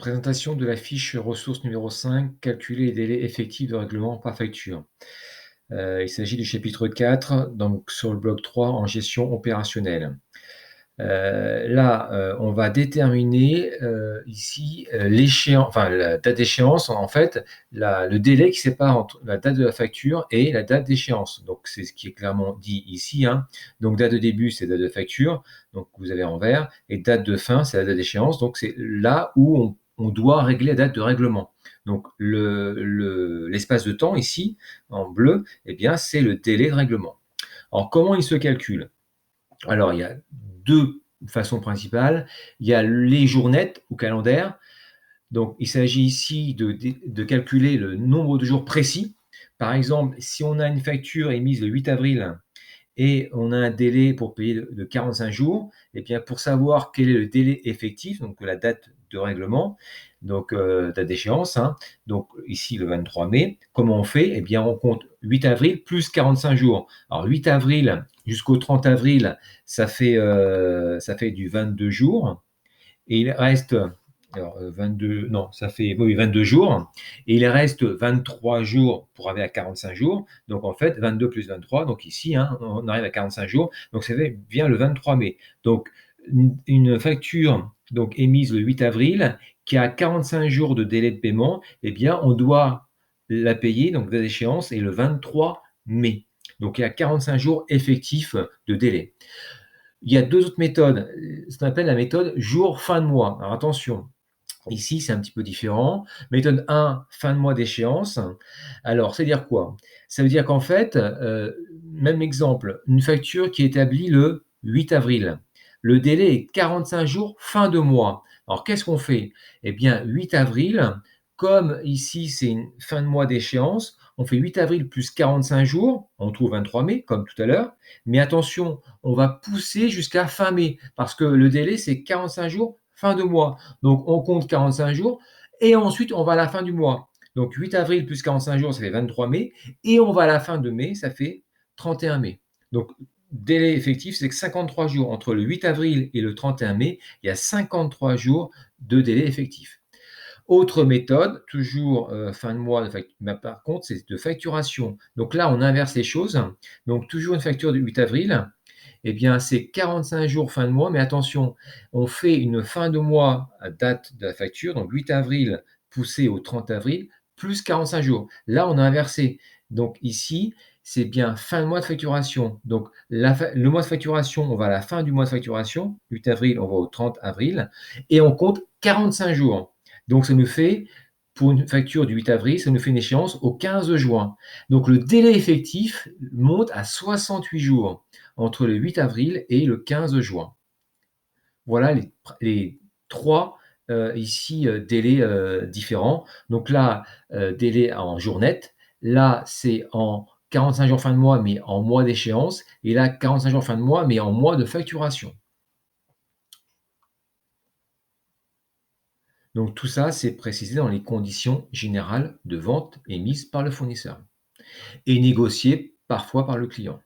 Présentation de la fiche ressource numéro 5, calculer les délais effectifs de règlement par facture. Il s'agit du chapitre 4, donc sur le bloc 3 en gestion opérationnelle. Là, on va déterminer ici la date d'échéance, en fait, le délai qui sépare entre la date de la facture et la date d'échéance. Donc, c'est ce qui est clairement dit ici, hein. Donc, date de début, c'est date de facture, donc vous avez en vert, et date de fin, c'est la date d'échéance. Donc, c'est là où on doit régler la date de règlement. Donc, l'espace de temps ici, en bleu, eh bien, c'est le délai de règlement. Alors, comment il se calcule? Alors, il y a deux façons principales. Il y a les jours nets ou calendaires. Donc, il s'agit ici de calculer le nombre de jours précis. Par exemple, si on a une facture émise le 8 avril et on a un délai pour payer de 45 jours, et bien pour savoir quel est le délai effectif, donc la date de règlement, donc date d'échéance, hein, donc ici le 23 mai, comment on fait? Eh bien on compte 8 avril plus 45 jours. Alors 8 avril jusqu'au 30 avril, ça fait du 22 jours, et il reste, alors 22, non, ça fait oui, 22 jours, et il reste 23 jours pour arriver à 45 jours, donc en fait 22 plus 23, donc ici, hein, on arrive à 45 jours, donc ça fait bien le 23 mai. Donc une facture donc émise le 8 avril, qui a 45 jours de délai de paiement, eh bien on doit la payer, donc date d'échéance, et le 23 mai. Donc il y a 45 jours effectifs de délai. Il y a deux autres méthodes, ce qu'on appelle la méthode jour fin de mois. Alors attention, ici c'est un petit peu différent. Méthode 1, fin de mois d'échéance. Alors, ça veut dire quoi? Ça veut dire qu'en fait, même exemple, une facture qui est établie le 8 avril. Le délai est 45 jours fin de mois. Alors, qu'est-ce qu'on fait? Eh bien, 8 avril, comme ici c'est une fin de mois d'échéance, on fait 8 avril plus 45 jours, on trouve 23 mai, comme tout à l'heure. Mais attention, on va pousser jusqu'à fin mai, parce que le délai c'est 45 jours fin de mois. Donc, on compte 45 jours et ensuite, on va à la fin du mois. Donc, 8 avril plus 45 jours, ça fait 23 mai. Et on va à la fin de mai, ça fait 31 mai. Donc, délai effectif, c'est que 53 jours. Entre le 8 avril et le 31 mai, il y a 53 jours de délai effectif. Autre méthode, toujours fin de mois, mais par contre, c'est de facturation. Donc là, on inverse les choses. Donc, toujours une facture du 8 avril. Eh bien, c'est 45 jours fin de mois, mais attention, on fait une fin de mois à date de la facture, donc 8 avril poussé au 30 avril, plus 45 jours. Là, on a inversé. Donc ici, c'est bien fin de mois de facturation. Donc le mois de facturation, on va à la fin du mois de facturation, 8 avril, on va au 30 avril, et on compte 45 jours. Donc ça nous fait, pour une facture du 8 avril, ça nous fait une échéance au 15 juin. Donc le délai effectif monte à 68 jours entre le 8 avril et le 15 juin. Voilà les trois ici délais différents. Donc là, délai en jour net. Là, c'est en 45 jours fin de mois, mais en mois d'échéance. Et là, 45 jours fin de mois, mais en mois de facturation. Donc tout ça, c'est précisé dans les conditions générales de vente émises par le fournisseur et négociées parfois par le client.